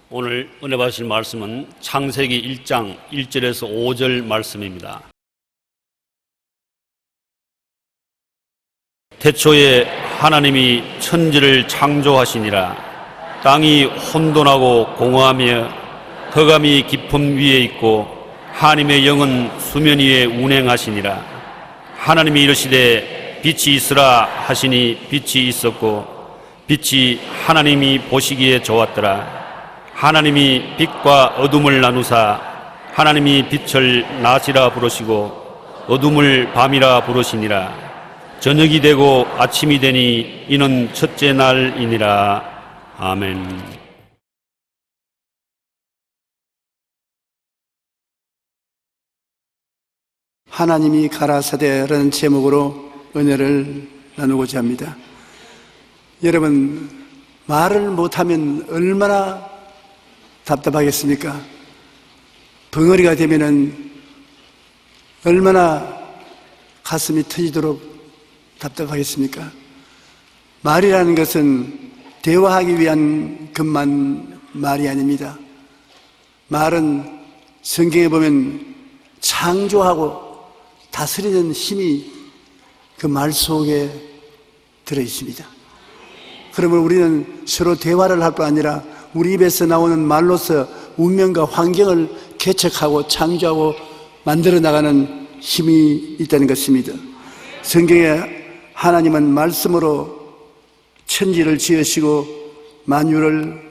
오늘 은혜 받으실 말씀은 창세기 1장 1절에서 5절 말씀입니다. 태초에 하나님이 천지를 창조하시니라. 땅이 혼돈하고 공허하며 흑암이 깊음 위에 있고 하나님의 영은 수면 위에 운행하시니라. 하나님이 이르시되 빛이 있으라 하시니 빛이 있었고 빛이 하나님이 보시기에 좋았더라. 하나님이 빛과 어둠을 나누사 하나님이 빛을 낮이라 부르시고 어둠을 밤이라 부르시니라. 저녁이 되고 아침이 되니 이는 첫째 날이니라. 아멘. 하나님이 가라사대라는 제목으로 은혜를 나누고자 합니다. 여러분, 말을 못하면 얼마나 답답하겠습니까? 벙어리가 되면은 얼마나 가슴이 터지도록 답답하겠습니까? 말이라는 것은 대화하기 위한 것만 말이 아닙니다. 말은 성경에 보면 창조하고 다스리는 힘이 그 말 속에 들어 있습니다. 그러면 우리는 서로 대화를 할 뿐 아니라 우리 입에서 나오는 말로서 운명과 환경을 개척하고 창조하고 만들어 나가는 힘이 있다는 것입니다. 성경에 하나님은 말씀으로 천지를 지으시고 만유를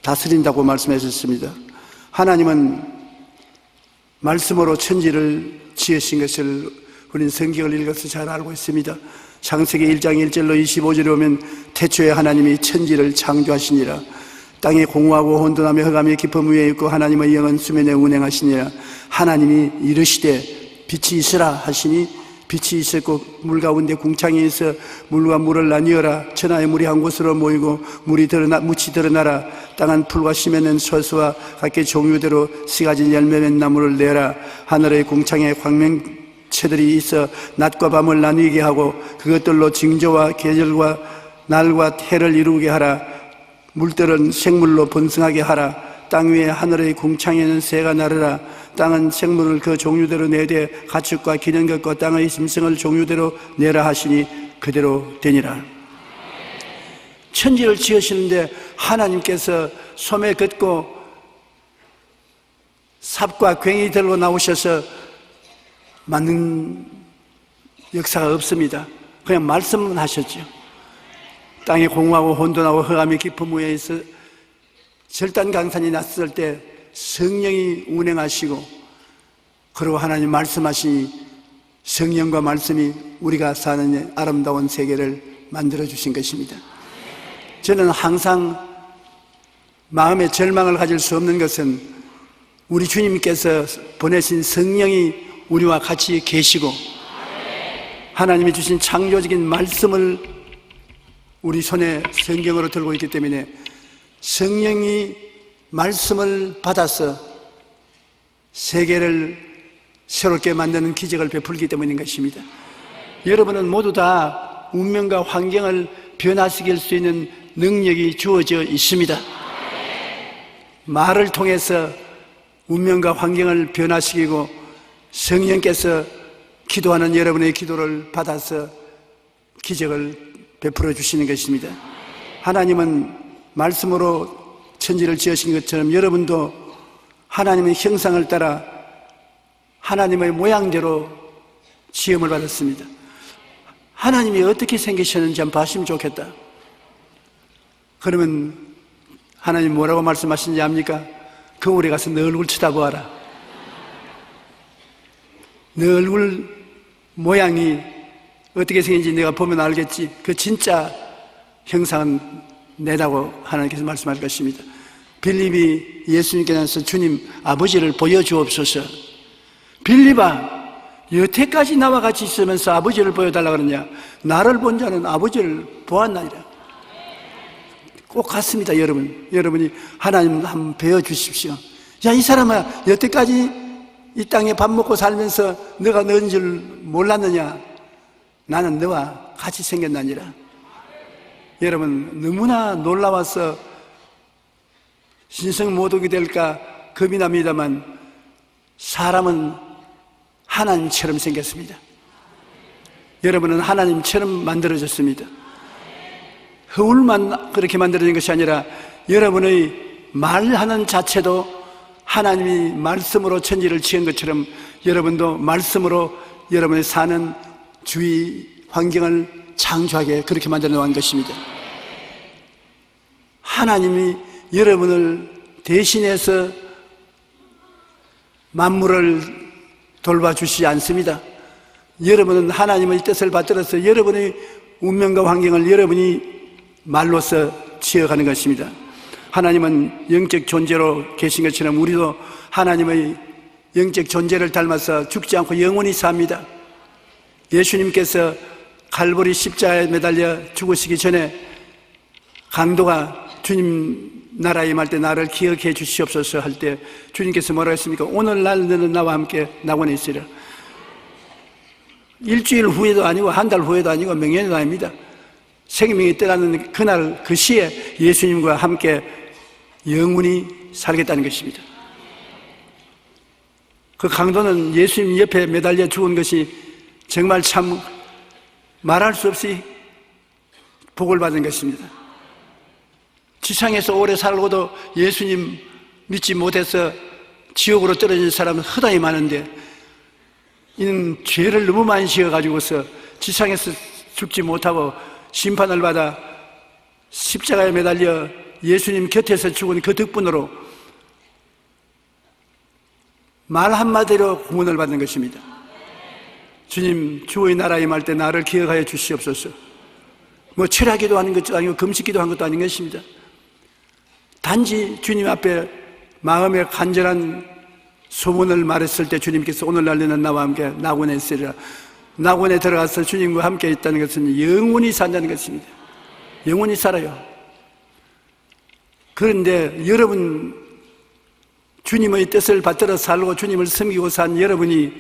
다스린다고 말씀하셨습니다. 하나님은 말씀으로 천지를 지으신 것을 우리는 성경을 읽어서 잘 알고 있습니다. 창세기 1장 1절로 25절에 보면 태초에 하나님이 천지를 창조하시니라. 땅이 공허하고 혼돈하며 흑암이 깊음 위에 있고 하나님의 영은 수면에 운행하시니라. 하나님이 이르시되 빛이 있으라 하시니 빛이 있었고 물 가운데 궁창이 있어 물과 물을 나뉘어라. 천하의 물이 한 곳으로 모이고 묻이 드러나라. 땅은 풀과 씨 맺는 소수와 각기 종류대로 씨 가진 열매 맺는 나무를 내라. 하늘의 궁창에 광명체들이 있어 낮과 밤을 나뉘게 하고 그것들로 징조와 계절과 날과 해를 이루게 하라. 물들은 생물로 번성하게 하라. 땅 위에 하늘의 궁창에는 새가 나르라. 땅은 생물을 그 종류대로 내되 가축과 기는 것과 땅의 짐승을 종류대로 내라 하시니 그대로 되니라. 천지를 지으시는데 하나님께서 소매 긋고 삽과 괭이 들고 나오셔서 만든 역사가 없습니다. 그냥 말씀만 하셨죠. 땅이 공허하고 혼돈하고 흑암이 깊은 위에 있어 절단강산이 났을 때 성령이 운행하시고 그리고 하나님 말씀하시니 성령과 말씀이 우리가 사는 아름다운 세계를 만들어주신 것입니다. 저는 항상 마음에 절망을 가질 수 없는 것은 우리 주님께서 보내신 성령이 우리와 같이 계시고 하나님이 주신 창조적인 말씀을 우리 손에 성경으로 들고 있기 때문에 성령이 말씀을 받아서 세계를 새롭게 만드는 기적을 베풀기 때문인 것입니다. 여러분은 모두 다 운명과 환경을 변화시킬 수 있는 능력이 주어져 있습니다. 말을 통해서 운명과 환경을 변화시키고 성령께서 기도하는 여러분의 기도를 받아서 기적을 베풀어 주시는 것입니다. 하나님은 말씀으로 천지를 지으신 것처럼 여러분도 하나님의 형상을 따라 하나님의 모양대로 지음을 받았습니다. 하나님이 어떻게 생기셨는지 한번 봤으면 좋겠다. 그러면 하나님 뭐라고 말씀하시는지 압니까? 거울에 가서 너 얼굴 쳐다보아라. 너 얼굴 모양이 어떻게 생긴지 내가 보면 알겠지. 그 진짜 형상은 내라고 하나님께서 말씀할 것입니다. 빌립이 예수님께 나서 주님 아버지를 보여주옵소서. 빌립아, 여태까지 나와 같이 있으면서 아버지를 보여달라 그러냐? 나를 본 자는 아버지를 보았나이다. 꼭 같습니다. 여러분이 하나님 한번 배워주십시오. 야, 이 사람아, 여태까지 이 땅에 밥 먹고 살면서 너가 너인 줄 몰랐느냐? 나는 너와 같이 생겼나니라. 여러분, 너무나 놀라워서 신성모독이 될까 겁이 납니다만 사람은 하나님처럼 생겼습니다. 여러분은 하나님처럼 만들어졌습니다. 허울만 그렇게 만들어진 것이 아니라 여러분의 말하는 자체도 하나님이 말씀으로 천지를 지은 것처럼 여러분도 말씀으로 여러분의 사는 주위 환경을 창조하게 그렇게 만들어 놓은 것입니다. 하나님이 여러분을 대신해서 만물을 돌봐주시지 않습니다. 여러분은 하나님의 뜻을 받들어서 여러분의 운명과 환경을 여러분이 말로써 지어가는 것입니다. 하나님은 영적 존재로 계신 것처럼 우리도 하나님의 영적 존재를 닮아서 죽지 않고 영원히 삽니다. 예수님께서 갈보리 십자가에 매달려 죽으시기 전에 강도가 주님 나라에 임할 때 나를 기억해 주시옵소서 할 때 주님께서 뭐라고 했습니까? 오늘날 너는 나와 함께 낙원에 있으리라. 일주일 후에도 아니고 한 달 후에도 아니고 명년도 아닙니다. 생명이 떠나는 그날 그 시에 예수님과 함께 영원히 살겠다는 것입니다. 그 강도는 예수님 옆에 매달려 죽은 것이 정말 참 말할 수 없이 복을 받은 것입니다. 지상에서 오래 살고도 예수님 믿지 못해서 지옥으로 떨어진 사람은 허다히 많은데 이는 죄를 너무 많이 지어가지고서 지상에서 죽지 못하고 심판을 받아 십자가에 매달려 예수님 곁에서 죽은 그 덕분으로 말 한마디로 구원을 받는 것입니다. 주님, 주의 나라에 임할 때 나를 기억하여 주시옵소서. 뭐 철학기도 하는 것도 아니고 금식기도 한 것도 아닌 것입니다. 단지 주님 앞에 마음의 간절한 소원을 말했을 때 주님께서 오늘날 너는 나와 함께 낙원에 있으리라. 낙원에 들어가서 주님과 함께 있다는 것은 영원히 산다는 것입니다. 영원히 살아요. 그런데 여러분, 주님의 뜻을 받들어 살고 주님을 섬기고 산 여러분이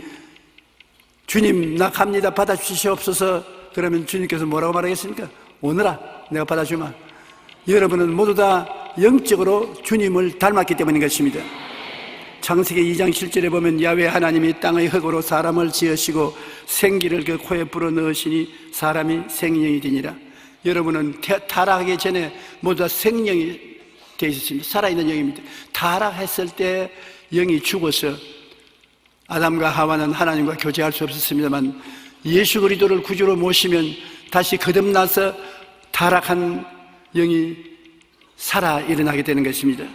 주님 나 갑니다 받아주시옵소서 그러면 주님께서 뭐라고 말하겠습니까? 오너라 내가 받아주마. 여러분은 모두 다 영적으로 주님을 닮았기 때문인 것입니다. 창세기 2장 7절에 보면 야훼 하나님이 땅의 흙으로 사람을 지으시고 생기를 그 코에 불어넣으시니 사람이 생명이 되니라. 여러분은 타락하기 전에 모두 다 생명이 되어 있었습니다. 살아있는 영입니다. 타락했을 때 영이 죽어서 아담과 하와는 하나님과 교제할 수 없었습니다만 예수 그리스도를 구주로 모시면 다시 거듭나서 타락한 영이 살아 일어나게 되는 것입니다.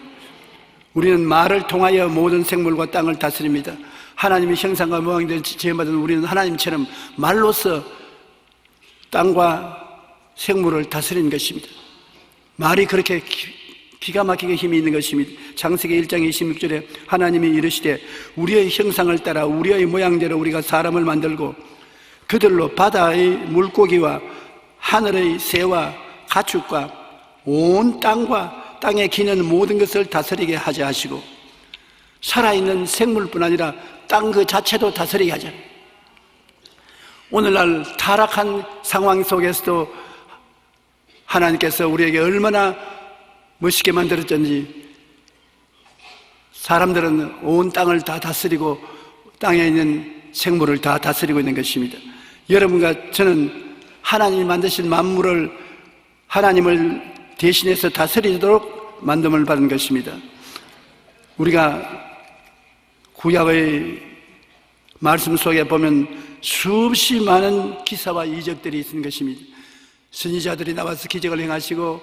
우리는 말을 통하여 모든 생물과 땅을 다스립니다. 하나님의 형상과 모양대로 지음받은 우리는 하나님처럼 말로써 땅과 생물을 다스리는 것입니다. 말이 그렇게 기가 막히게 힘이 있는 것입니다. 창세기 1장 26절에 하나님이 이르시되 우리의 형상을 따라 우리의 모양대로 우리가 사람을 만들고 그들로 바다의 물고기와 하늘의 새와 가축과 온 땅과 땅에 기는 모든 것을 다스리게 하자 하시고 살아있는 생물뿐 아니라 땅 그 자체도 다스리게 하자. 오늘날 타락한 상황 속에서도 하나님께서 우리에게 얼마나 멋있게 만들었던지 사람들은 온 땅을 다 다스리고 땅에 있는 생물을 다 다스리고 있는 것입니다. 여러분과 저는 하나님이 만드신 만물을 하나님을 대신해서 다스리도록 만듦을 받은 것입니다. 우리가 구약의 말씀 속에 보면 수없이 많은 기사와 이적들이 있는 것입니다. 선지자들이 나와서 기적을 행하시고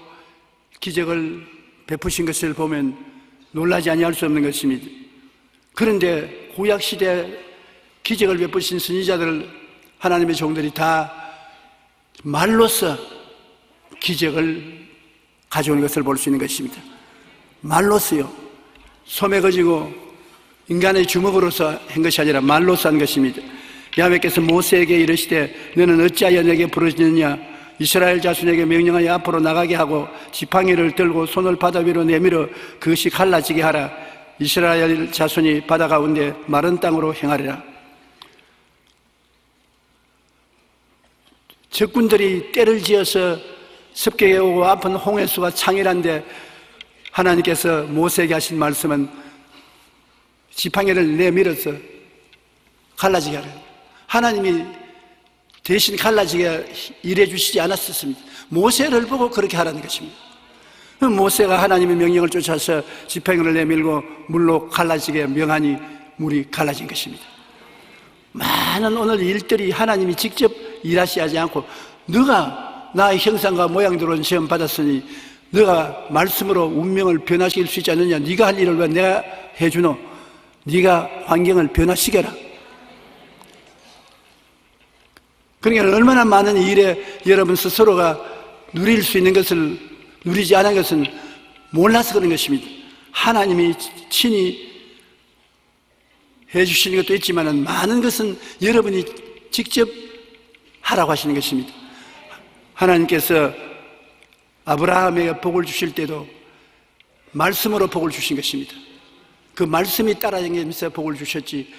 기적을 베푸신 것을 보면 놀라지 아니할 수 없는 것입니다. 그런데 구약시대 기적을 베푸신 선지자들 하나님의 종들이 다 말로써 기적을 가져오는 것을 볼 수 있는 것입니다. 말로써요. 소매 거지고 인간의 주먹으로서 한 것이 아니라 말로써 한 것입니다. 야훼께서 모세에게 이르시되 너는 어찌하여 내게 부르짖느냐 이스라엘 자손에게 명령하여 앞으로 나가게 하고 지팡이를 들고 손을 바다 위로 내밀어 그것이 갈라지게 하라. 이스라엘 자손이 바다 가운데 마른 땅으로 행하리라. 적군들이 때를 지어서 습격해 오고 아픈 홍해수가 창일한데 하나님께서 모세에게 하신 말씀은 지팡이를 내밀어서 갈라지게 하라. 하나님이 대신 갈라지게 일해 주시지 않았었습니다. 모세를 보고 그렇게 하라는 것입니다. 모세가 하나님의 명령을 쫓아서 지팡이를 내밀고 물로 갈라지게 명하니 물이 갈라진 것입니다. 많은 오늘 일들이 하나님이 직접 일하시지 않고 너가 나의 형상과 모양대로 시험 받았으니 너가 말씀으로 운명을 변화시킬 수 있지 않느냐. 네가 할 일을 왜 내가 해주노. 네가 환경을 변화시켜라. 그러니까 얼마나 많은 일에 여러분 스스로가 누릴 수 있는 것을 누리지 않은 것은 몰라서 그런 것입니다. 하나님이 친히 해주시는 것도 있지만 많은 것은 여러분이 직접 하라고 하시는 것입니다. 하나님께서 아브라함에게 복을 주실 때도 말씀으로 복을 주신 것입니다. 그 말씀이 따라다니면서 복을 주셨지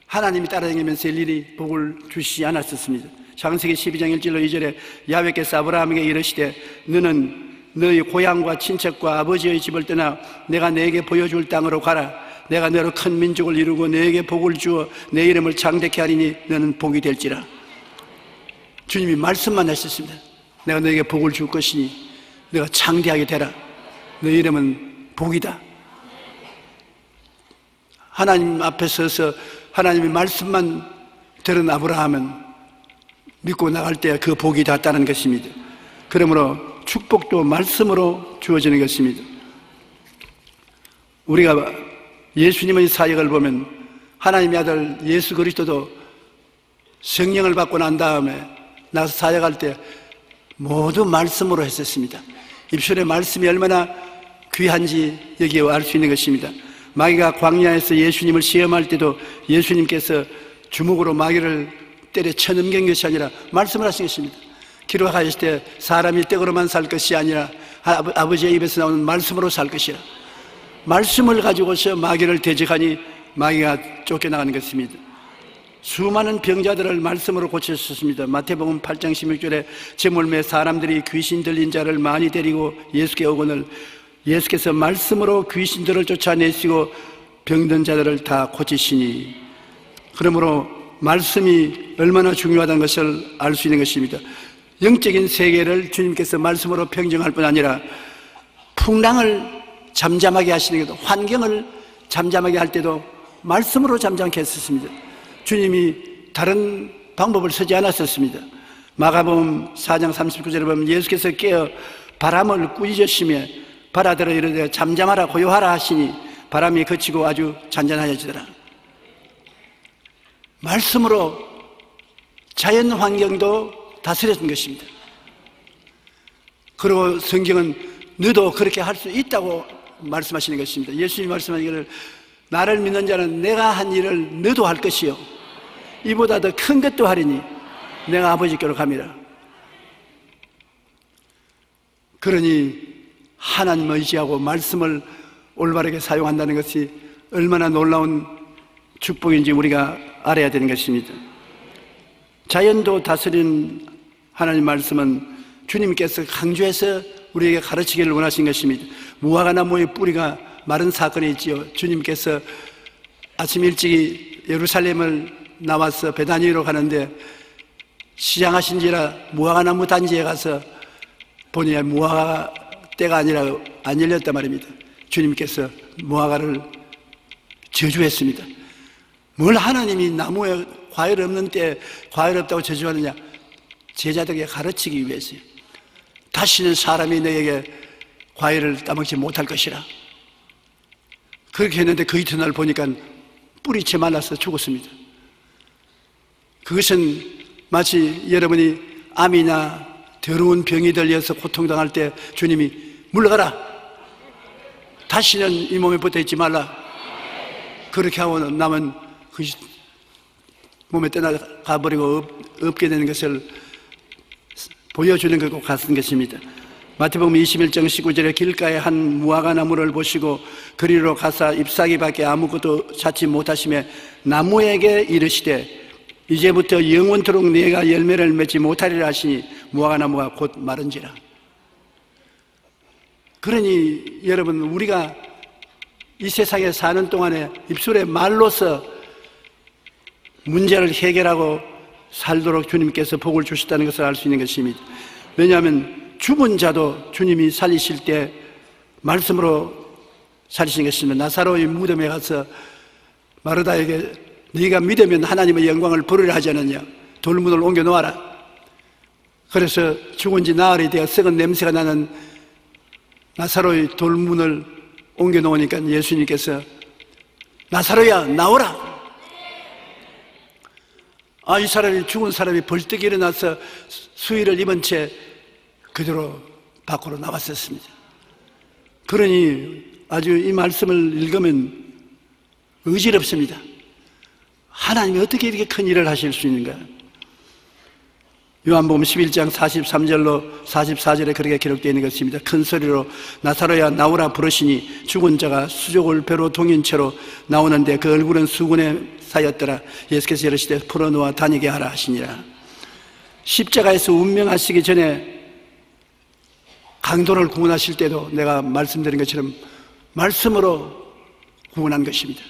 하나님이 따라다니면서 일일이 복을 주시지 않았었습니다. 창세기 12장 1절로 2절에 야훼께서 아브라함에게 이르시되 너는 너희 고향과 친척과 아버지의 집을 떠나 내가 너에게 보여줄 땅으로 가라. 내가 너로 큰 민족을 이루고 너에게 복을 주어 내 이름을 장대케 하리니 너는 복이 될지라. 주님이 말씀만 하셨습니다. 내가 너에게 복을 줄 것이니 너가 창대하게 되라. 너 이름은 복이다. 하나님 앞에 서서 하나님의 말씀만 들은 아브라함은 믿고 나갈 때 그 복이 닿았다는 것입니다. 그러므로 축복도 말씀으로 주어지는 것입니다. 우리가 예수님의 사역을 보면 하나님의 아들 예수 그리스도도 성령을 받고 난 다음에 나서 사역할 때 모두 말씀으로 했었습니다. 입술의 말씀이 얼마나 귀한지 여기에 알 수 있는 것입니다. 마귀가 광야에서 예수님을 시험할 때도 예수님께서 주먹으로 마귀를 때려 쳐넘긴 것이 아니라 말씀을 하신 것입니다. 기록하실 때 사람이 떡으로만 살 것이 아니라 아버지의 입에서 나오는 말씀으로 살 것이라. 말씀을 가지고서 마귀를 대적하니 마귀가 쫓겨나가는 것입니다. 수많은 병자들을 말씀으로 고치셨습니다. 마태복음 8장 16절에 제물매 사람들이 귀신 들린 자를 많이 데리고 예수께 오거늘 예수께서 말씀으로 귀신들을 쫓아내시고 병든 자들을 다 고치시니. 그러므로 말씀이 얼마나 중요하다는 것을 알 수 있는 것입니다. 영적인 세계를 주님께서 말씀으로 평정할 뿐 아니라 풍랑을 잠잠하게 하시는 것도, 환경을 잠잠하게 할 때도 말씀으로 잠잠케 했었습니다. 주님이 다른 방법을 쓰지 않았었습니다. 마가복음 4장 39절에 보면 예수께서 깨어 바람을 꾸짖으시며 바라들어 이르되 잠잠하라 고요하라 하시니 바람이 그치고 아주 잔잔하여지더라. 말씀으로 자연 환경도 다스려진 것입니다. 그리고 성경은 너도 그렇게 할 수 있다고 말씀하시는 것입니다. 예수님이 말씀하시기를 나를 믿는 자는 내가 한 일을 너도 할 것이요 이보다 더 큰 것도 하리니 내가 아버지께로 감이라. 그러니 하나님 의지하고 말씀을 올바르게 사용한다는 것이 얼마나 놀라운 축복인지 우리가 알아야 되는 것입니다. 자연도 다스린 하나님 말씀은 주님께서 강조해서 우리에게 가르치기를 원하신 것입니다. 무화과나무의 뿌리가 마른 사건이 있지요. 주님께서 아침 일찍 예루살렘을 나와서 베다니로 가는데 시장하신지라 무화과나무 단지에 가서 보니 무화과 때가 아니라 안 열렸단 말입니다. 주님께서 무화과를 저주했습니다. 뭘 하나님이 나무에 과일 없는 때 과일 없다고 저주하느냐? 제자들에게 가르치기 위해서요. 다시는 사람이 너에게 과일을 따먹지 못할 것이라. 그렇게 했는데 그 이튿날 보니까 뿌리채 말라서 죽었습니다. 그것은 마치 여러분이 암이나 더러운 병이 들려서 고통당할 때 주님이 물러가라, 다시는 이 몸에 붙어있지 말라, 그렇게 하고 남은 그 몸에 떠나가버리고 없게 되는 것을 보여주는 것 같은 것입니다. 마태복음 21장 19절에 길가에 한 무화과 나무를 보시고 그리로 가사 잎사귀밖에 아무것도 찾지 못하시며 나무에게 이르시되 이제부터 영원토록 내가 열매를 맺지 못하리라 하시니 무화과나무가 곧 마른지라. 그러니 여러분, 우리가 이 세상에 사는 동안에 입술의 말로서 문제를 해결하고 살도록 주님께서 복을 주셨다는 것을 알 수 있는 것입니다. 왜냐하면 죽은 자도 주님이 살리실 때 말씀으로 살리신 것입니다. 나사로의 무덤에 가서 마르다에게 네가 믿으면 하나님의 영광을 보리라 하지 않느냐, 돌문을 옮겨 놓아라. 그래서 죽은 지 나흘이 되어 썩은 냄새가 나는 나사로의 돌문을 옮겨 놓으니까 예수님께서 나사로야 나오라. 이 사람이, 죽은 사람이 벌떡 일어나서 수의를 입은 채 그대로 밖으로 나왔었습니다. 그러니 아주 이 말씀을 읽으면 의지롭습니다. 하나님이 어떻게 이렇게 큰 일을 하실 수 있는가? 요한복음 11장 43절로 44절에 그렇게 기록되어 있는 것입니다. 큰 소리로 나사로야 나오라 부르시니 죽은 자가 수족을 배로 동인 채로 나오는데 그 얼굴은 수군에 쌓였더라. 예수께서 이르시되 풀어놓아 다니게 하라 하시니라. 십자가에서 운명하시기 전에 강도를 구원하실 때도 내가 말씀드린 것처럼 말씀으로 구원한 것입니다.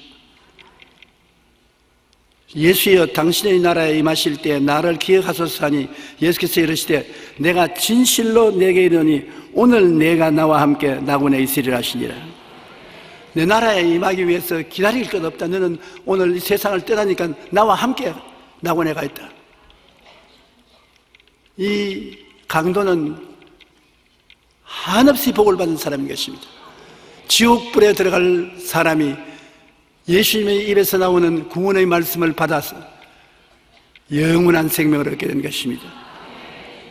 예수여 당신의 나라에 임하실 때 나를 기억하소서 하니 예수께서 이르시되 내가 진실로 내게 이르노니 오늘 내가 나와 함께 낙원에 있으리라 하시니라. 내 나라에 임하기 위해서 기다릴 것 없다. 너는 오늘 이 세상을 떠나니까 나와 함께 낙원에 가 있다. 이 강도는 한없이 복을 받은 사람인 것입니다. 지옥불에 들어갈 사람이 예수님의 입에서 나오는 구원의 말씀을 받아서 영원한 생명을 얻게 된 것입니다.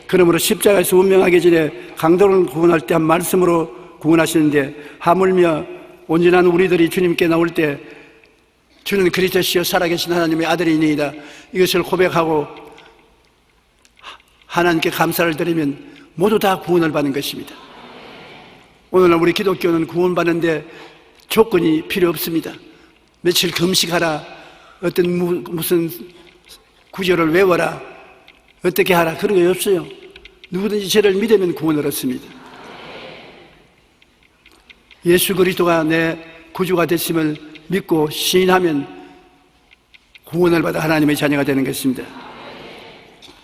그러므로 십자가에서 운명하기 전에 강도를 구원할 때 한 말씀으로 구원하시는데, 하물며 온전한 우리들이 주님께 나올 때 주는 그리스도시요 살아계신 하나님의 아들이니이다, 이것을 고백하고 하나님께 감사를 드리면 모두 다 구원을 받는 것입니다. 오늘날 우리 기독교는 구원받는데 조건이 필요 없습니다. 며칠 금식하라, 어떤 무슨 구절을 외워라, 어떻게 하라, 그런 게 없어요. 누구든지 저를 믿으면 구원을 얻습니다. 예수 그리스도가 내 구주가 되심을 믿고 시인하면 구원을 받아 하나님의 자녀가 되는 것입니다.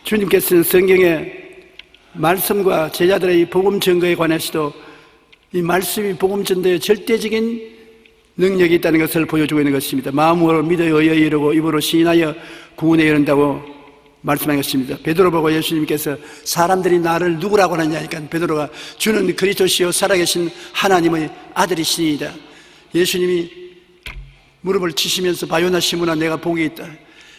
주님께서는 성경의 말씀과 제자들의 복음 전거에 관해서도 이 말씀이 복음 전도의 절대적인 능력이 있다는 것을 보여주고 있는 것입니다. 마음으로 믿어 의에 이르고 입으로 시인하여 구원에 이른다고 말씀한 것입니다. 베드로 보고 예수님께서 사람들이 나를 누구라고 하느냐니까 베드로가 주는 그리스도시요 살아계신 하나님의 아들이시니이다. 예수님이 무릎을 치시면서 바요나 시므나 내가 복이 있다.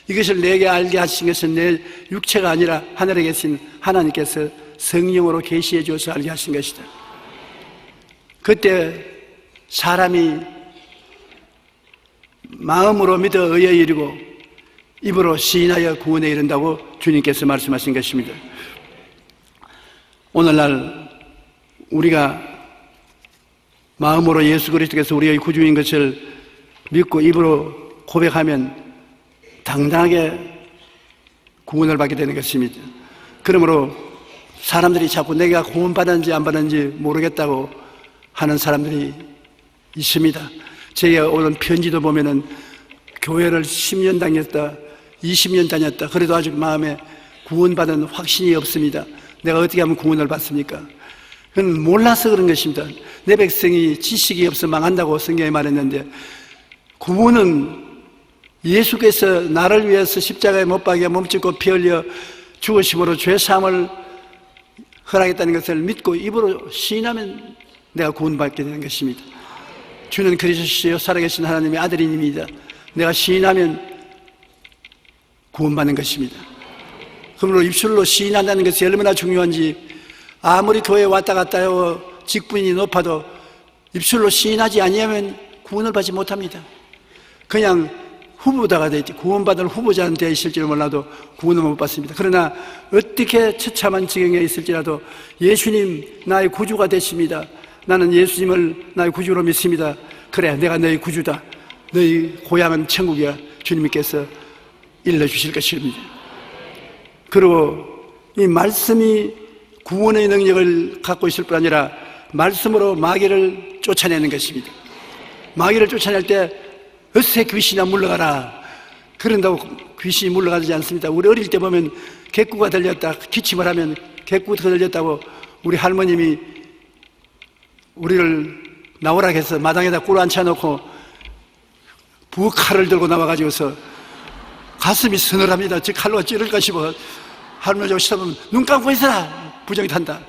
이것을 내게 알게 하신 것은 내 육체가 아니라 하늘에 계신 하나님께서 성령으로 계시해 주어서 알게 하신 것이다. 그때 사람이 마음으로 믿어 의에 이르고 입으로 시인하여 구원에 이른다고 주님께서 말씀하신 것입니다. 오늘날 우리가 마음으로 예수 그리스도께서 우리의 구주인 것을 믿고 입으로 고백하면 당당하게 구원을 받게 되는 것입니다. 그러므로 사람들이 자꾸 내가 구원받았는지 안 받았는지 모르겠다고 하는 사람들이 있습니다. 제가 오는 편지도 보면은 교회를 10년 다녔다, 20년 다녔다. 그래도 아직 마음에 구원받은 확신이 없습니다. 내가 어떻게 하면 구원을 받습니까? 그건 몰라서 그런 것입니다. 내 백성이 지식이 없어 망한다고 성경에 말했는데, 구원은 예수께서 나를 위해서 십자가에 못 박여 몸짓고 피 흘려 죽으심으로 죄사함을 허락했다는 것을 믿고 입으로 시인하면 내가 구원받게 되는 것입니다. 주는 그리스도시요 살아계신 하나님의 아들입니다. 내가 시인하면 구원받는 것입니다. 그러므로 입술로 시인한다는 것이 얼마나 중요한지, 아무리 교회에 왔다 갔다 하고 직분이 높아도 입술로 시인하지 아니하면 구원을 받지 못합니다. 그냥 후보자가 되지, 구원받을 후보자는 되어 있을지는 몰라도 구원을 못 받습니다. 그러나 어떻게 처참한 지경에 있을지라도 예수님 나의 구주가 되십니다. 나는 예수님을 나의 구주로 믿습니다. 그래, 내가 너의 구주다. 너희 고향은 천국이야. 주님께서 일러주실 것입니다. 그리고 이 말씀이 구원의 능력을 갖고 있을 뿐 아니라 말씀으로 마귀를 쫓아내는 것입니다. 마귀를 쫓아낼 때 어세 귀신아 물러가라, 그런다고 귀신이 물러가지 않습니다. 우리 어릴 때 보면 객구가 들렸다, 기침을 하면 객구가 들렸다고 우리 할머님이 우리를 나오라 해서 마당에다 꿀 앉혀놓고 부엌칼을 들고 나와가지고서 가슴이 서늘합니다. 저 칼로 찌를까 싶어 할머니하고 시다보면 눈 감고 있어라, 부정이 탄다.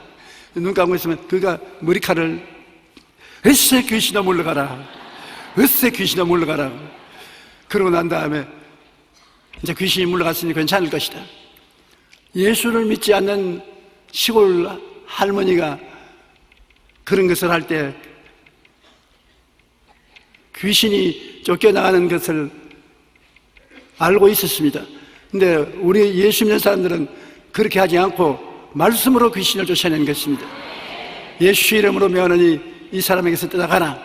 눈 감고 있으면 그가 머리칼을 으쌰 귀신아 물러가라, 으쌰 귀신아 물러가라. 그러고 난 다음에 이제 귀신이 물러갔으니 괜찮을 것이다. 예수를 믿지 않는 시골 할머니가 그런 것을 할 때 귀신이 쫓겨나가는 것을 알고 있었습니다. 근데 우리 예수 믿는 사람들은 그렇게 하지 않고 말씀으로 귀신을 쫓아내는 것입니다. 예수 이름으로 명하노니 이 사람에게서 떠나가라.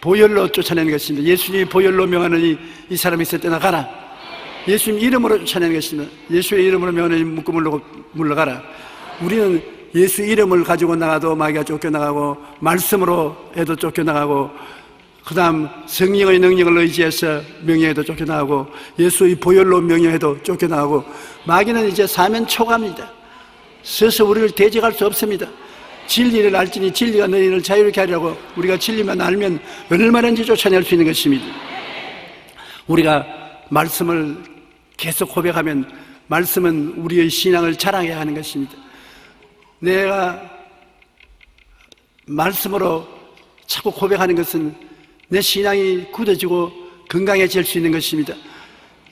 보혈로 쫓아내는 것입니다. 예수님이 보혈로 명하노니 이 사람에게서 떠나가라. 예수님 이름으로 쫓아내는 것입니다. 예수의 이름으로 명하노니 묶음으로 물러가라. 우리는 예수 이름을 가지고 나가도 마귀가 쫓겨나가고, 말씀으로 해도 쫓겨나가고, 그 다음 성령의 능력을 의지해서 명령해도 쫓겨나가고, 예수의 보혈로 명령해도 쫓겨나가고, 마귀는 이제 사면 초과입니다. 서서 우리를 대적할 수 없습니다. 진리를 알지니 진리가 너희를 자유롭게 하리라고, 우리가 진리만 알면 얼마든지 쫓아낼 수 있는 것입니다. 우리가 말씀을 계속 고백하면 말씀은 우리의 신앙을 자랑해야 하는 것입니다. 내가 말씀으로 자꾸 고백하는 것은 내 신앙이 굳어지고 건강해질 수 있는 것입니다.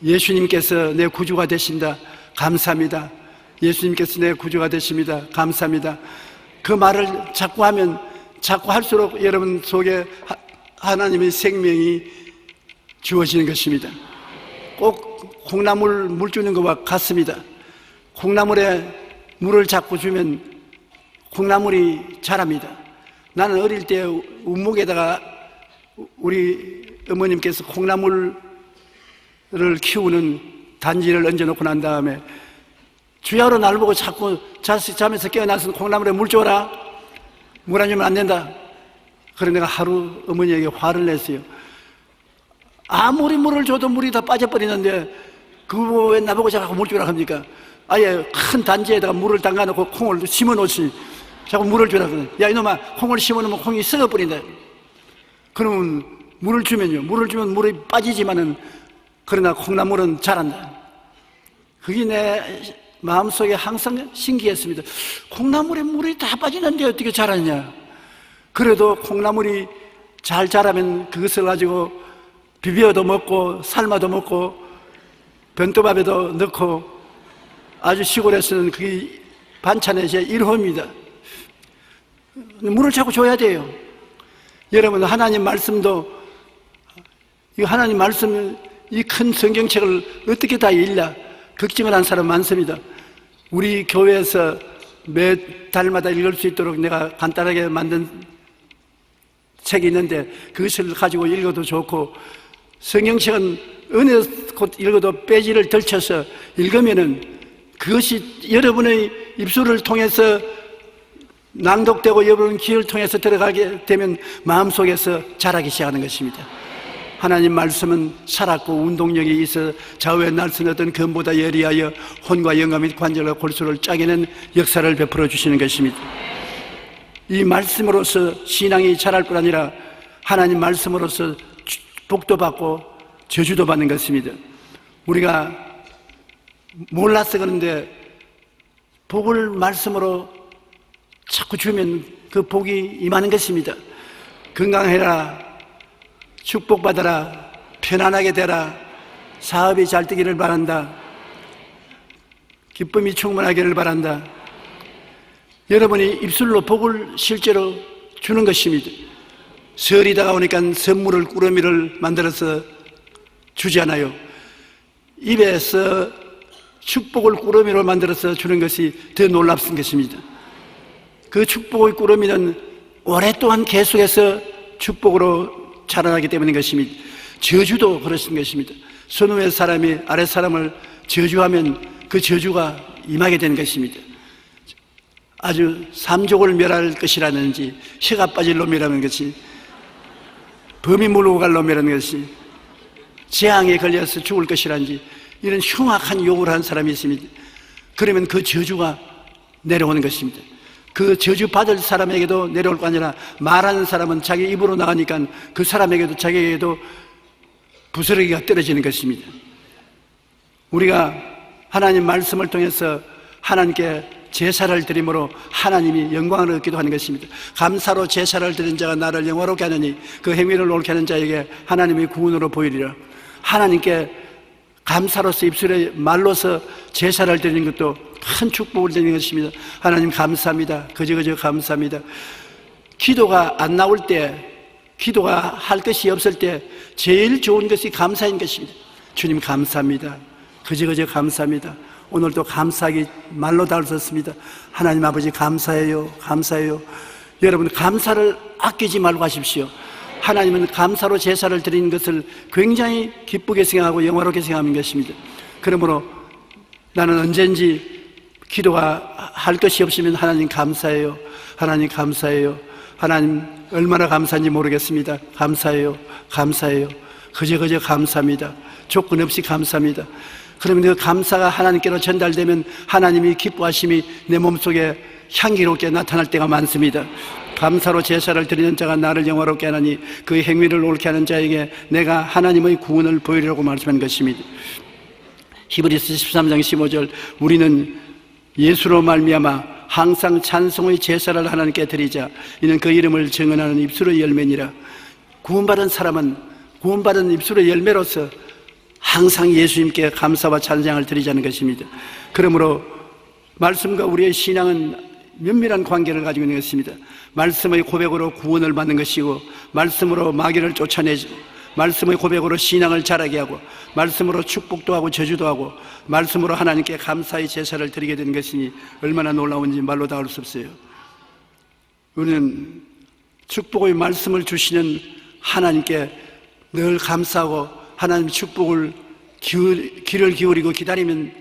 예수님께서 내 구주가 되신다, 감사합니다. 예수님께서 내 구주가 되십니다, 감사합니다. 그 말을 자꾸 하면 자꾸 할수록 여러분 속에 하나님의 생명이 주어지는 것입니다. 꼭 콩나물 물 주는 것과 같습니다. 콩나물에 물을 자꾸 주면 콩나물이 자랍니다. 나는 어릴 때 운목에다가 우리 어머님께서 콩나물을 키우는 단지를 얹어놓고 난 다음에 주야로 날 보고 자꾸 잠에서 깨어나서 콩나물에 물 줘라, 물 안 주면 안 된다. 그래서 내가 하루 어머니에게 화를 냈어요. 아무리 물을 줘도 물이 다 빠져버리는데 그거 왜 나보고 자꾸 물 주라 합니까? 아예 큰 단지에다가 물을 담가놓고 콩을 심어놓지 자꾸 물을 주라 그래. 야 이놈아, 콩을 심어놓으면 콩이 썩어버린다. 그러면 물을 주면요, 물을 주면 물이 빠지지만은 그러나 콩나물은 자란다. 그게 내 마음속에 항상 신기했습니다. 콩나물에 물이 다 빠지는데 어떻게 자랐냐. 그래도 콩나물이 잘 자라면 그것을 가지고 비벼도 먹고 삶아도 먹고 변토밥에도 넣고 아주 시골에서는 그게 반찬의 제 1호입니다. 물을 자꾸 줘야 돼요. 여러분, 하나님 말씀도, 이 하나님 말씀, 이 큰 성경책을 어떻게 다 읽냐 걱정을 한 사람 많습니다. 우리 교회에서 매 달마다 읽을 수 있도록 내가 간단하게 만든 책이 있는데 그것을 가지고 읽어도 좋고, 성경책은 어느 곳 읽어도 페이지를 덜쳐서 읽으면은 그것이 여러분의 입술을 통해서 낭독되고 여러분 귀를 통해서 들어가게 되면 마음속에서 자라기 시작하는 것입니다. 하나님 말씀은 살았고 운동력이 있어 좌우의 날선 어떤 검보다 예리하여 혼과 영감 및 관절과 골수를 짜게는 역사를 베풀어 주시는 것입니다. 이 말씀으로서 신앙이 자랄 뿐 아니라 하나님 말씀으로서 복도 받고 저주도 받는 것입니다. 우리가 몰라서 그런데 복을 말씀으로 자꾸 주면 그 복이 임하는 것입니다. 건강해라, 축복받아라, 편안하게 되라, 사업이 잘 되기를 바란다, 기쁨이 충만하기를 바란다. 여러분이 입술로 복을 실제로 주는 것입니다. 설이 다가오니까 선물을, 꾸러미를 만들어서 주잖아요. 입에서 축복을 꾸러미로 만들어서 주는 것이 더 놀랍은 것입니다. 그 축복의 꾸러미는 오랫동안 계속해서 축복으로 자라나기 때문인 것입니다. 저주도 그렇은 것입니다. 선후의 사람이 아랫 사람을 저주하면 그 저주가 임하게 되는 것입니다. 아주 삼족을 멸할 것이라든지 혀가 빠질 놈이라는 것이, 범이 물고 갈 놈이라는 것이, 재앙에 걸려서 죽을 것이라든지 이런 흉악한 욕을 한 사람이 있습니다. 그러면 그 저주가 내려오는 것입니다. 그 저주 받을 사람에게도 내려올 거 아니라 말하는 사람은 자기 입으로 나가니까 그 사람에게도 자기에게도 부스러기가 떨어지는 것입니다. 우리가 하나님 말씀을 통해서 하나님께 제사를 드림으로 하나님이 영광을 얻기도 하는 것입니다. 감사로 제사를 드린 자가 나를 영화롭게 하느니 그 행위를 옳게 하는 자에게 하나님의 구원으로 보이리라. 하나님께 감사로서 입술에 말로서 제사를 드리는 것도 큰 축복을 드리는 것입니다. 하나님 감사합니다. 그저 감사합니다. 기도가 안 나올 때, 기도가 할 것이 없을 때 제일 좋은 것이 감사인 것입니다. 주님 감사합니다. 그저 감사합니다. 오늘도 감사하기 말로 닿을 수 없습니다. 하나님 아버지 감사해요. 감사해요. 여러분 감사를 아끼지 말고 하십시오. 하나님은 감사로 제사를 드리는 것을 굉장히 기쁘게 생각하고 영화롭게 생각하는 것입니다. 그러므로 나는 언제든지 기도가 할 것이 없으면 하나님 감사해요. 하나님 감사해요. 하나님 얼마나 감사한지 모르겠습니다. 감사해요. 감사해요. 그저 감사합니다. 조건 없이 감사합니다. 그러면 그 감사가 하나님께로 전달되면 하나님이 기뻐하심이 내 몸속에 향기롭게 나타날 때가 많습니다. 감사로 제사를 드리는 자가 나를 영화롭게 하나니 그 행위를 옳게 하는 자에게 내가 하나님의 구원을 보이리라고 말씀한 것입니다. 히브리서 13장 15절 우리는 예수로 말미암아 항상 찬송의 제사를 하나님께 드리자. 이는 그 이름을 증언하는 입술의 열매니라. 구원받은 사람은 구원받은 입술의 열매로서 항상 예수님께 감사와 찬양을 드리자는 것입니다. 그러므로 말씀과 우리의 신앙은 면밀한 관계를 가지고 있는 것입니다. 말씀의 고백으로 구원을 받는 것이고, 말씀으로 마귀를 쫓아내고, 말씀의 고백으로 신앙을 자라게 하고, 말씀으로 축복도 하고 저주도 하고, 말씀으로 하나님께 감사의 제사를 드리게 되는 것이니 얼마나 놀라운지 말로 닿을 수 없어요. 우리는 축복의 말씀을 주시는 하나님께 늘 감사하고 하나님 축복을 귀를 기울이고 기다리면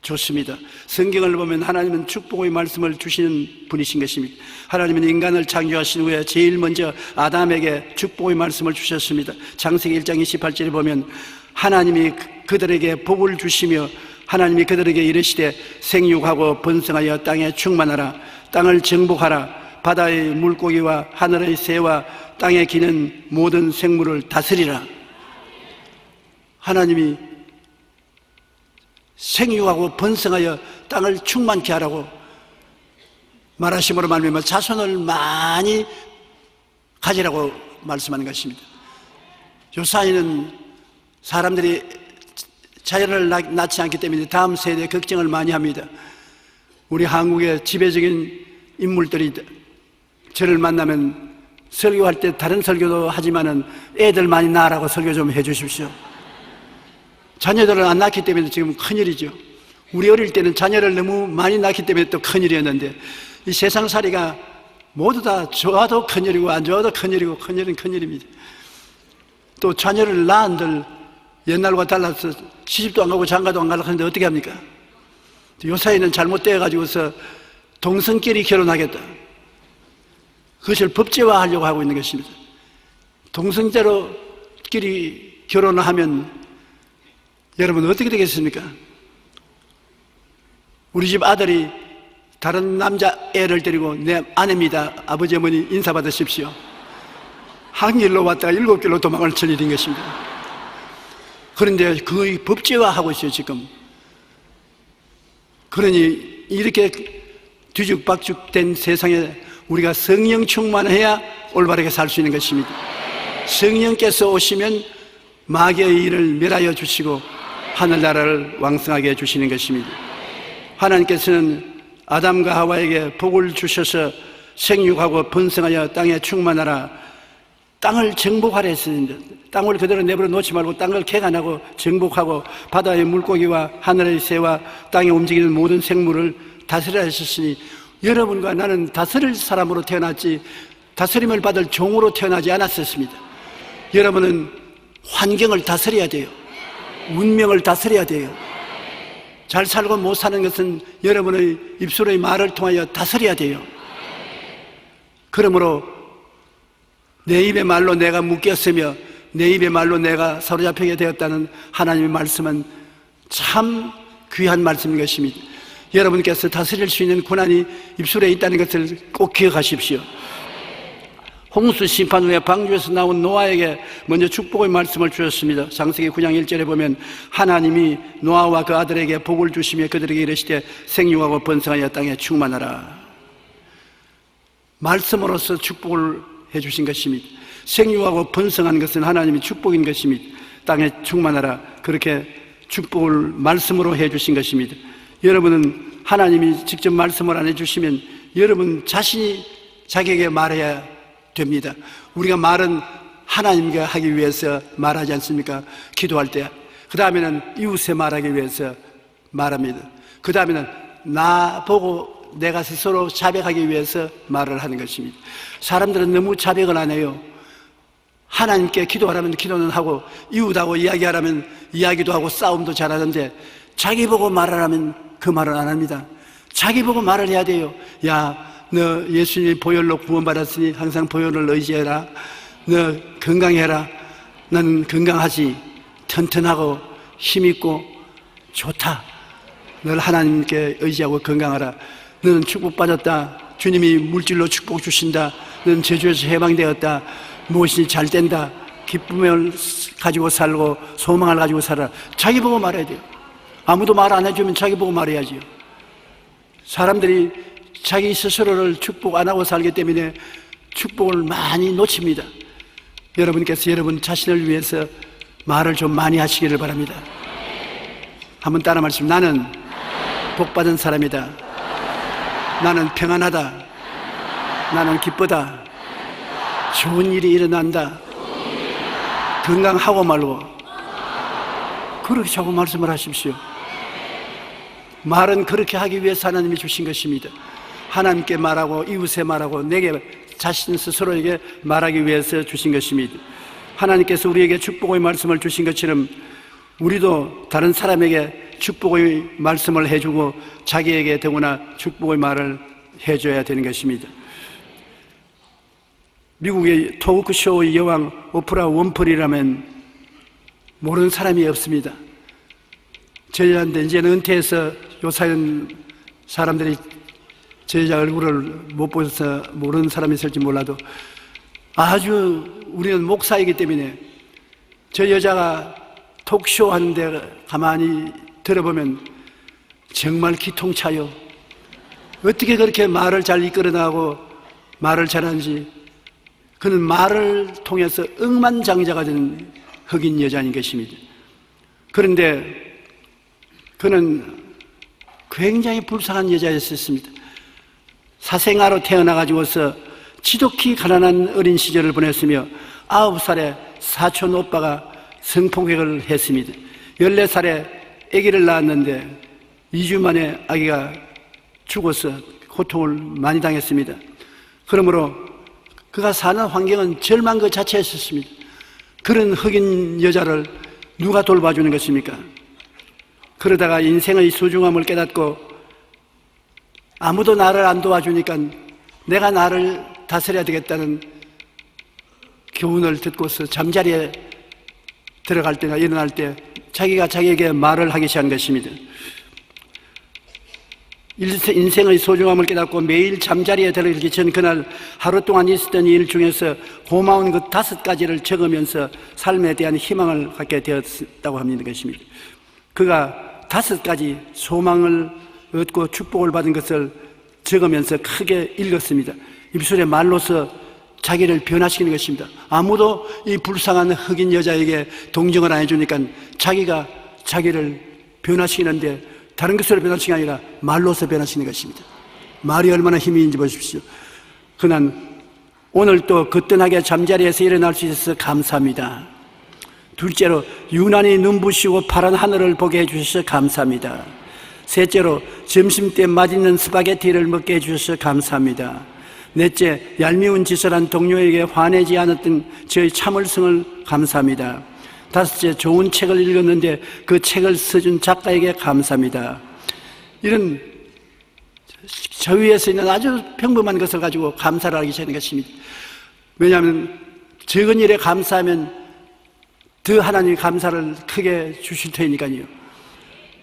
좋습니다. 성경을 보면 하나님은 축복의 말씀을 주시는 분이신 것입니다. 하나님은 인간을 창조하신 후에 제일 먼저 아담에게 축복의 말씀을 주셨습니다. 창세기 1장 28절에 보면 하나님이 그들에게 복을 주시며 하나님이 그들에게 이르시되 생육하고 번성하여 땅에 충만하라. 땅을 정복하라. 바다의 물고기와 하늘의 새와 땅에 기는 모든 생물을 다스리라. 하나님이 생육하고 번성하여 땅을 충만케 하라고 말하심으로 말미암아 자손을 많이 가지라고 말씀하는 것입니다. 요사이는 사람들이 자녀를 낳지 않기 때문에 다음 세대에 걱정을 많이 합니다. 우리 한국의 지배적인 인물들이 저를 만나면 설교할 때 다른 설교도 하지만은 애들 많이 낳으라고 설교 좀 해 주십시오. 자녀들을 안 낳기 때문에 지금 큰일이죠. 우리 어릴 때는 자녀를 너무 많이 낳기 때문에 또 큰일이었는데 이 세상살이가 모두 다 좋아도 큰일이고 안 좋아도 큰일이고 큰일은 큰일입니다. 또 자녀를 낳은들 옛날과 달라서 시집도 안 가고 장가도 안 가려고 하는데 어떻게 합니까? 요사이는 잘못되어가지고서 동성끼리 결혼하겠다. 그것을 법제화하려고 하고 있는 것입니다. 동성자로끼리 결혼을 하면 여러분 어떻게 되겠습니까? 우리 집 아들이 다른 남자애를 데리고 내 아내입니다. 아버지 어머니 인사 받으십시오. 한 길로 왔다가 7길로 도망을 칠 일인 것입니다. 그런데 거의 법제화하고 있어요 지금. 그러니 이렇게 뒤죽박죽된 세상에 우리가 성령 충만해야 올바르게 살 수 있는 것입니다. 성령께서 오시면 마귀의 일을 멸하여 주시고 하늘나라를 왕성하게 해주시는 것입니다. 하나님께서는 아담과 하와에게 복을 주셔서 생육하고 번성하여 땅에 충만하라. 땅을 정복하라 했습니다. 땅을 그대로 내버려 놓지 말고 땅을 개간하고 정복하고 바다의 물고기와 하늘의 새와 땅에 움직이는 모든 생물을 다스리라 하셨으니 여러분과 나는 다스릴 사람으로 태어났지 다스림을 받을 종으로 태어나지 않았었습니다. 여러분은 환경을 다스려야 돼요. 운명을 다스려야 돼요. 잘 살고 못 사는 것은 여러분의 입술의 말을 통하여 다스려야 돼요. 그러므로 내 입의 말로 내가 묶였으며 내 입의 말로 내가 사로잡히게 되었다는 하나님의 말씀은 참 귀한 말씀인 것입니다. 여러분께서 다스릴 수 있는 고난이 입술에 있다는 것을 꼭 기억하십시오. 홍수 심판 후에 방주에서 나온 노아에게 먼저 축복의 말씀을 주셨습니다. 창세기 9장 1절에 보면 하나님이 노아와 그 아들에게 복을 주시며 그들에게 이르시되 생육하고 번성하여 땅에 충만하라. 말씀으로서 축복을 해주신 것입니다. 생육하고 번성한 것은 하나님의 축복인 것입니다. 땅에 충만하라, 그렇게 축복을 말씀으로 해주신 것입니다. 여러분은 하나님이 직접 말씀을 안 해주시면 여러분 자신이 자기에게 말해야 됩니다. 우리가 말은 하나님께 하기 위해서 말하지 않습니까? 기도할 때. 그 다음에는 이웃에 말하기 위해서 말합니다. 그 다음에는 나 보고 내가 스스로 자백하기 위해서 말을 하는 것입니다. 사람들은 너무 자백을 안 해요. 하나님께 기도하라면 기도는 하고, 이웃하고 이야기하라면 이야기도 하고 싸움도 잘하는데 자기 보고 말하라면 그 말을 안 합니다. 자기 보고 말을 해야 돼요. 야, 너 예수님의 보혈로 구원받았으니 항상 보혈을 의지해라. 너 건강해라. 나는 건강하지. 튼튼하고 힘있고 좋다. 널 하나님께 의지하고 건강하라. 너는 축복받았다. 주님이 물질로 축복 주신다. 너는 저주에서 해방되었다. 무엇이 잘 된다. 기쁨을 가지고 살고 소망을 가지고 살아라. 자기 보고 말해야 돼요. 아무도 말 안 해주면 자기 보고 말해야지요. 사람들이 자기 스스로를 축복 안 하고 살기 때문에 축복을 많이 놓칩니다. 여러분께서 여러분 자신을 위해서 말을 좀 많이 하시기를 바랍니다. 한번 따라 말씀. 나는 복받은 사람이다. 나는 평안하다. 나는 기쁘다. 좋은 일이 일어난다. 건강하고 말고. 그렇게 자꾸 말씀을 하십시오. 말은 그렇게 하기 위해서 하나님이 주신 것입니다. 하나님께 말하고 이웃에 말하고 내게 자신 스스로에게 말하기 위해서 주신 것입니다. 하나님께서 우리에게 축복의 말씀을 주신 것처럼 우리도 다른 사람에게 축복의 말씀을 해주고 자기에게 더구나 축복의 말을 해줘야 되는 것입니다. 미국의 토크쇼의 여왕 오프라 윈프리라면 모르는 사람이 없습니다. 저희한테 이제는 은퇴해서 요사이는 사람들이 저 여자 얼굴을 못 보셔서 모르는 사람이 있을지 몰라도 아주 우리는 목사이기 때문에 저 여자가 톡쇼 하는데 가만히 들어보면 정말 기통차요. 어떻게 그렇게 말을 잘 이끌어나가고 말을 잘하는지. 그는 말을 통해서 억만장자가 된 흑인 여자인 것입니다. 그런데 그는 굉장히 불쌍한 여자였습니다. 사생아로 태어나가지고서 지독히 가난한 어린 시절을 보냈으며 9살에 사촌 오빠가 성폭행을 했습니다. 14살에 아기를 낳았는데 2주 만에 아기가 죽어서 고통을 많이 당했습니다. 그러므로 그가 사는 환경은 절망 그 자체였습니다. 그런 흑인 여자를 누가 돌봐주는 것입니까? 그러다가 인생의 소중함을 깨닫고 아무도 나를 안 도와주니까 내가 나를 다스려야 되겠다는 교훈을 듣고서 잠자리에 들어갈 때나 일어날 때 자기가 자기에게 말을 하기 시작한 것입니다. 인생의 소중함을 깨닫고 매일 잠자리에 들어가기 전 그날 하루 동안 있었던 일 중에서 고마운 것 5가지를 적으면서 삶에 대한 희망을 갖게 되었다고 합니다. 것입니다. 그가 5가지 소망을 얻고 축복을 받은 것을 적으면서 크게 읽었습니다. 입술에 말로서 자기를 변화시키는 것입니다. 아무도 이 불쌍한 흑인 여자에게 동정을 안 해주니까 자기가 자기를 변화시키는데 다른 것으로 변화시키는 게 아니라 말로서 변화시키는 것입니다. 말이 얼마나 힘이 있는지 보십시오. 그는 오늘 또 거뜬하게 잠자리에서 일어날 수 있어서 감사합니다. 둘째로 유난히 눈부시고 파란 하늘을 보게 해주셔서 감사합니다. 셋째로 점심때 맛있는 스파게티를 먹게 해주셔서 감사합니다. 넷째, 얄미운 짓을 한 동료에게 화내지 않았던 저의 참을성을 감사합니다. 5째, 좋은 책을 읽었는데 그 책을 써준 작가에게 감사합니다. 이런 저 위에서 있는 아주 평범한 것을 가지고 감사를 하기 시작하는 것입니다. 왜냐하면 적은 일에 감사하면 더 하나님이 감사를 크게 주실 테니까요.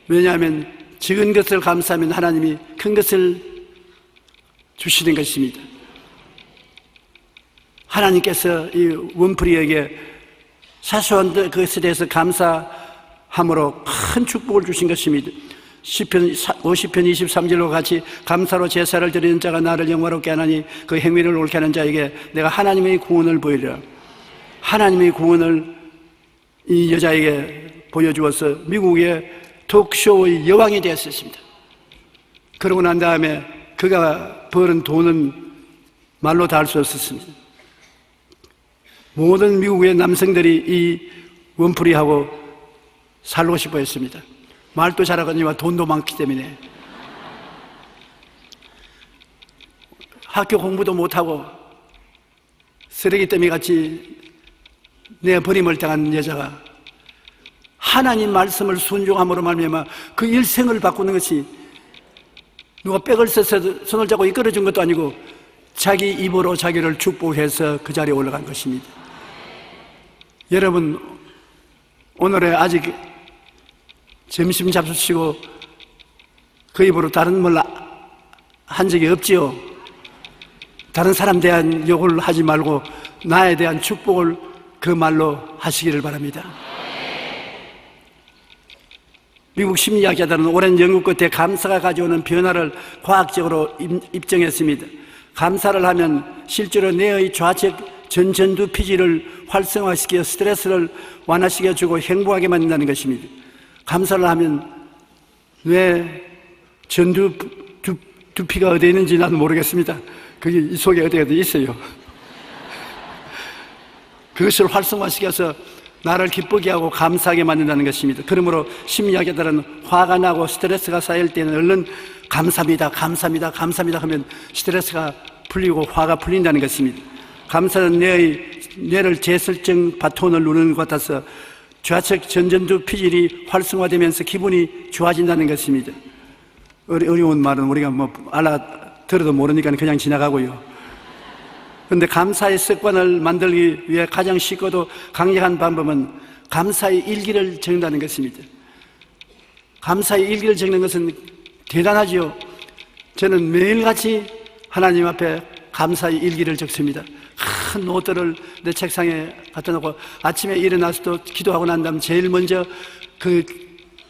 왜냐하면 적은 것을 감사하면 하나님이 큰 것을 주시는 것입니다. 하나님께서 이 원프리에게 사소한 것에 대해서 감사함으로 큰 축복을 주신 것입니다. 시편 50편 23절로 같이 감사로 제사를 드리는 자가 나를 영화롭게 하나니 그 행위를 옳게 하는 자에게 내가 하나님의 구원을 보이리라. 하나님의 구원을 이 여자에게 보여주어서 미국의 톡쇼의 여왕이 되었습니다. 그러고 난 다음에 그가 벌은 돈은 말로 다 할 수 없었습니다. 모든 미국의 남성들이 이 원프리하고 살고 싶어 했습니다. 말도 잘하거니와 돈도 많기 때문에. 학교 공부도 못하고 쓰레기 더미 같이 내버림을 당한 여자가 하나님 말씀을 순종함으로 말미암아 그 일생을 바꾸는 것이 누가 백을 써서 손을 잡고 이끌어준 것도 아니고 자기 입으로 자기를 축복해서 그 자리에 올라간 것입니다. 여러분, 오늘에 아직 점심 잡수시고 그 입으로 다른 말 한 적이 없지요? 다른 사람 대한 욕을 하지 말고 나에 대한 축복을 그 말로 하시기를 바랍니다. 미국 심리학자들은 오랜 연구 끝에 감사가 가져오는 변화를 과학적으로 입증했습니다. 감사를 하면 실제로 뇌의 좌측 전두피질을 활성화시켜 스트레스를 완화시켜주고 행복하게 만든다는 것입니다. 감사를 하면 왜 두피가 어디에 있는지 나도 모르겠습니다. 그게 이 속에 어디에 있어요. 그것을 활성화시켜서 나를 기쁘게 하고 감사하게 만든다는 것입니다. 그러므로 심리학자들은 화가 나고 스트레스가 쌓일 때는 얼른 감사합니다, 감사합니다, 감사합니다 하면 스트레스가 풀리고 화가 풀린다는 것입니다. 감사는 뇌를 재설정 바톤을 누르는 것 같아서 좌측 전두 피질이 활성화되면서 기분이 좋아진다는 것입니다. 어려운 말은 우리가 알아들어도 모르니까 그냥 지나가고요. 그런데 감사의 습관을 만들기 위해 가장 쉽고도 강력한 방법은 감사의 일기를 적는다는 것입니다. 감사의 일기를 적는 것은 대단하지요. 저는 매일같이 하나님 앞에 감사의 일기를 적습니다. 큰 노트를 내 책상에 갖다 놓고 아침에 일어나서도 기도하고 난 다음 제일 먼저 그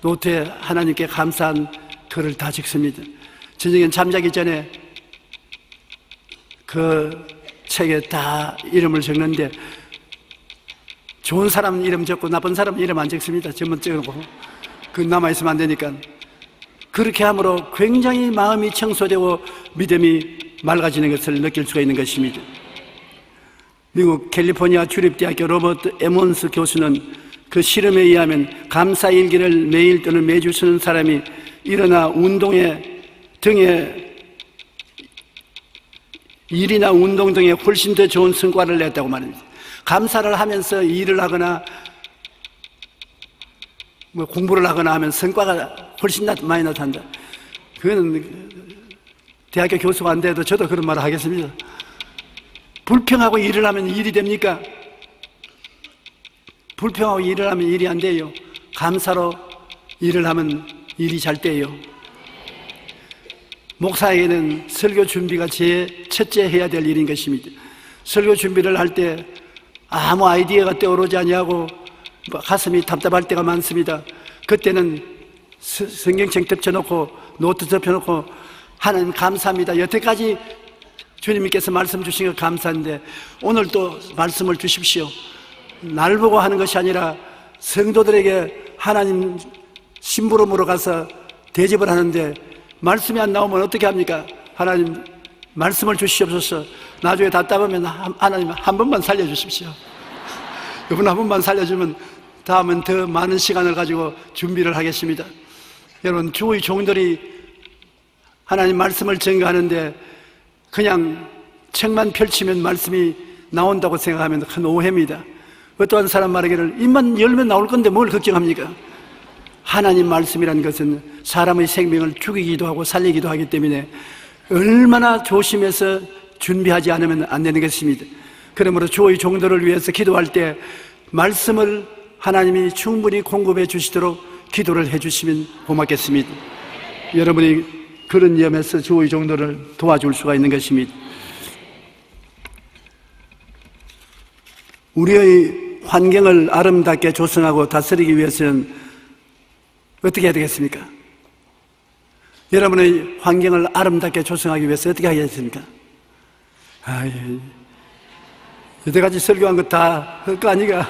노트에 하나님께 감사한 글을 다 적습니다. 저녁엔 잠자기 전에 그 책에 다 이름을 적는데 좋은 사람 이름 적고 나쁜 사람 이름 안 적습니다. 전부 적어놓고 그 남아있으면 안 되니까. 그렇게 함으로 굉장히 마음이 청소되고 믿음이 맑아지는 것을 느낄 수가 있는 것입니다. 미국 캘리포니아 주립대학교 로버트 에몬스 교수는 그 실험에 의하면 감사일기를 매일 또는 매주 쓰는 사람이 일어나 등에 일이나 운동 등에 훨씬 더 좋은 성과를 냈다고 말합니다. 감사를 하면서 일을 하거나 공부를 하거나 하면 성과가 훨씬 많이 나타난다. 그거는 대학교 교수가 안 돼도 저도 그런 말을 하겠습니다. 불평하고 일을 하면 일이 됩니까? 불평하고 일을 하면 일이 안 돼요. 감사로 일을 하면 일이 잘 돼요. 목사에게는 설교 준비가 제 첫째 해야 될 일인 것입니다. 설교 준비를 할 때 아무 아이디어가 떠오르지 않냐고 가슴이 답답할 때가 많습니다. 그때는 성경책 덮쳐놓고 노트 덮쳐놓고 하나님 감사합니다. 여태까지 주님께서 말씀 주신 것 감사한데 오늘 또 말씀을 주십시오. 날 보고 하는 것이 아니라 성도들에게 하나님 심부름으로 가서 대접을 하는데 말씀이 안 나오면 어떻게 합니까? 하나님 말씀을 주시옵소서. 나중에 답답하면 하나님 한 번만 살려주십시오. 이번 한 번만 살려주면 다음은 더 많은 시간을 가지고 준비를 하겠습니다. 여러분, 주의 종들이 하나님 말씀을 증거하는데 그냥 책만 펼치면 말씀이 나온다고 생각하면 큰 오해입니다. 어떠한 사람 말하기를 입만 열면 나올 건데 뭘 걱정합니까? 하나님 말씀이라는 것은 사람의 생명을 죽이기도 하고 살리기도 하기 때문에 얼마나 조심해서 준비하지 않으면 안 되는 것입니다. 그러므로 주의 종들을 위해서 기도할 때 말씀을 하나님이 충분히 공급해 주시도록 기도를 해 주시면 고맙겠습니다. 여러분이 그런 점에서 주의 종들을 도와줄 수가 있는 것입니다. 우리의 환경을 아름답게 조성하고 다스리기 위해서는 어떻게 해야 되겠습니까? 여러분의 환경을 아름답게 조성하기 위해서 어떻게 하겠습니까? 여태까지 설교한 거 다 할 거 아니가?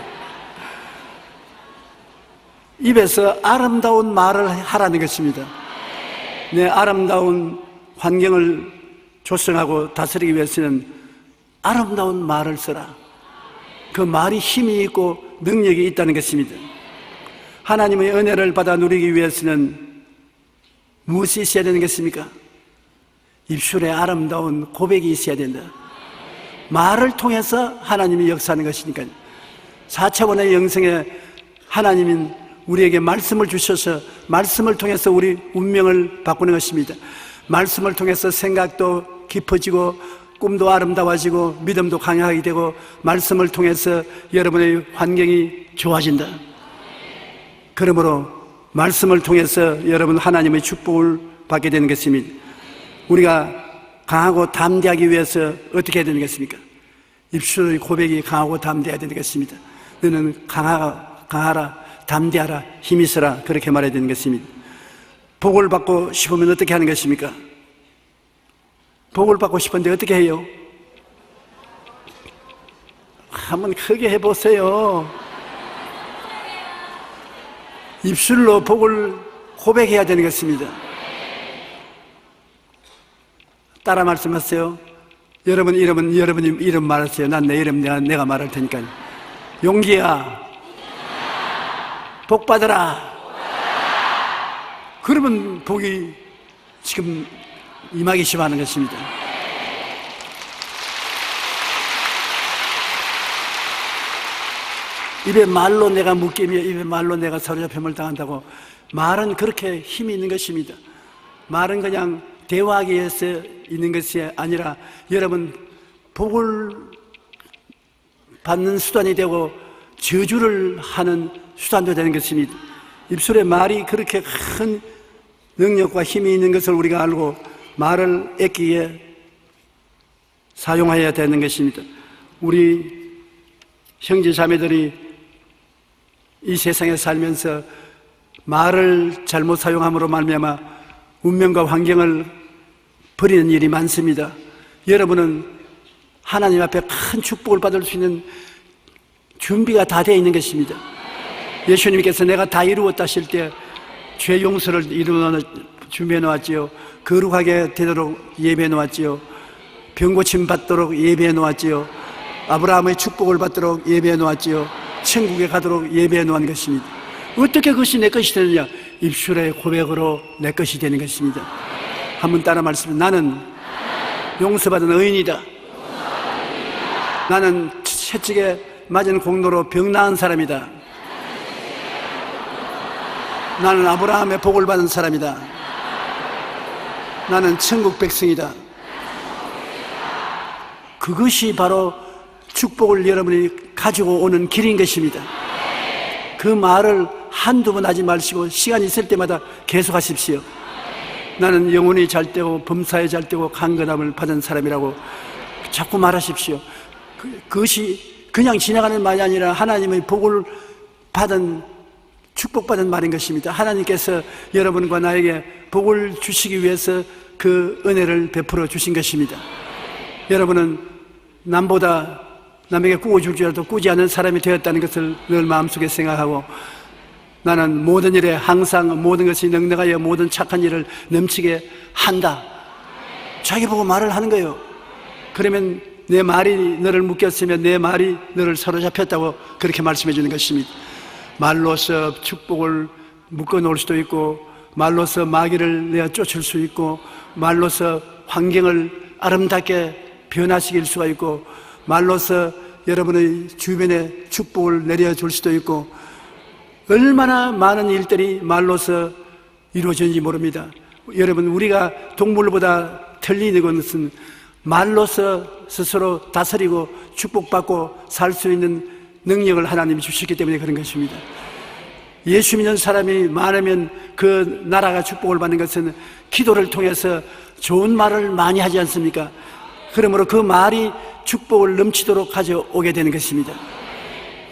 입에서 아름다운 말을 하라는 것입니다. 내 아름다운 환경을 조성하고 다스리기 위해서는 아름다운 말을 써라. 그 말이 힘이 있고 능력이 있다는 것입니다. 하나님의 은혜를 받아 누리기 위해서는 무엇이 있어야 되는 것입니까? 입술에 아름다운 고백이 있어야 된다. 말을 통해서 하나님이 역사하는 것이니까요. 4차원의 영성에 하나님은 우리에게 말씀을 주셔서 말씀을 통해서 우리 운명을 바꾸는 것입니다. 말씀을 통해서 생각도 깊어지고 꿈도 아름다워지고 믿음도 강하게 되고 말씀을 통해서 여러분의 환경이 좋아진다. 그러므로 말씀을 통해서 여러분 하나님의 축복을 받게 되는 것입니다. 우리가 강하고 담대하기 위해서 어떻게 해야 되는 것입니까? 입술의 고백이 강하고 담대해야 되는 것입니다. 너는 강하라, 담대하라, 힘이 있어라, 그렇게 말해야 되는 것입니다. 복을 받고 싶으면 어떻게 하는 것입니까? 복을 받고 싶은데 어떻게 해요? 한번 크게 해보세요. 입술로 복을 고백해야 되는 것입니다. 따라 말씀하세요. 여러분 이름 말하세요. 난 내 이름 내가 말할 테니까요. 용기야, 복 받으라. 그러면 복이 지금 임하기 시작하는 것입니다. 입에 말로 내가 묶이며 입에 말로 내가 사로잡힘을 당한다고. 말은 그렇게 힘이 있는 것입니다. 말은 그냥 대화하기 위해서 있는 것이 아니라 여러분 복을 받는 수단이 되고 저주를 하는 수단도 되는 것입니다. 입술에 말이 그렇게 큰 능력과 힘이 있는 것을 우리가 알고 말을 아끼게 사용해야 되는 것입니다. 우리 형제 자매들이 이 세상에 살면서 말을 잘못 사용함으로 말미암아 운명과 환경을 버리는 일이 많습니다. 여러분은 하나님 앞에 큰 축복을 받을 수 있는 준비가 다 되어 있는 것입니다. 예수님께서 내가 다 이루었다 하실 때 죄 용서를 준비해 놓았지요. 거룩하게 되도록 예배해 놓았지요. 병 고침 받도록 예배해 놓았지요. 아브라함의 축복을 받도록 예배해 놓았지요. 천국에 가도록 예배해 놓은 것입니다. 어떻게 그것이 내 것이 되느냐? 입술의 고백으로 내 것이 되는 것입니다. 한번 따라 말씀해. 나는 용서받은 의인이다. 나는 채찍에 맞은 공로로 병 나은 사람이다. 나는 아브라함의 복을 받은 사람이다. 나는 천국 백성이다. 그것이 바로 축복을 여러분이 가지고 오는 길인 것입니다. 그 말을 한두 번 하지 마시고 시간이 있을 때마다 계속 하십시오. 나는 영혼이 잘 되고 범사에 잘 되고 강건함을 받은 사람이라고 자꾸 말하십시오. 그것이 그냥 지나가는 말이 아니라 하나님의 복을 받은 축복받은 말인 것입니다. 하나님께서 여러분과 나에게 복을 주시기 위해서 그 은혜를 베풀어 주신 것입니다. 여러분은 남보다 남에게 꾸어줄 줄 알아도 꾸지 않은 사람이 되었다는 것을 늘 마음속에 생각하고 나는 모든 일에 항상 모든 것이 넉넉하여 모든 착한 일을 넘치게 한다. 자기 보고 말을 하는 거예요. 그러면 내 말이 너를 묶였으면 내 말이 너를 사로잡혔다고 그렇게 말씀해 주는 것입니다. 말로서 축복을 묶어 놓을 수도 있고 말로서 마귀를 내가 쫓을 수 있고 말로서 환경을 아름답게 변화시킬 수가 있고 말로서 여러분의 주변에 축복을 내려줄 수도 있고, 얼마나 많은 일들이 말로서 이루어지는지 모릅니다. 여러분, 우리가 동물보다 틀린 것은 말로서 스스로 다스리고 축복받고 살 수 있는 능력을 하나님이 주셨기 때문에 그런 것입니다. 예수 믿는 사람이 많으면 그 나라가 축복을 받는 것은 기도를 통해서 좋은 말을 많이 하지 않습니까? 그러므로 그 말이 축복을 넘치도록 가져오게 되는 것입니다.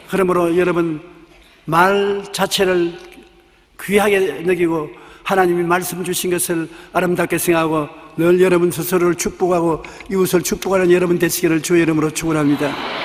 그러므로 여러분, 말 자체를 귀하게 여기고 하나님이 말씀 주신 것을 아름답게 생각하고 늘 여러분 스스로를 축복하고 이웃을 축복하는 여러분 되시기를 주의 이름으로 축원합니다.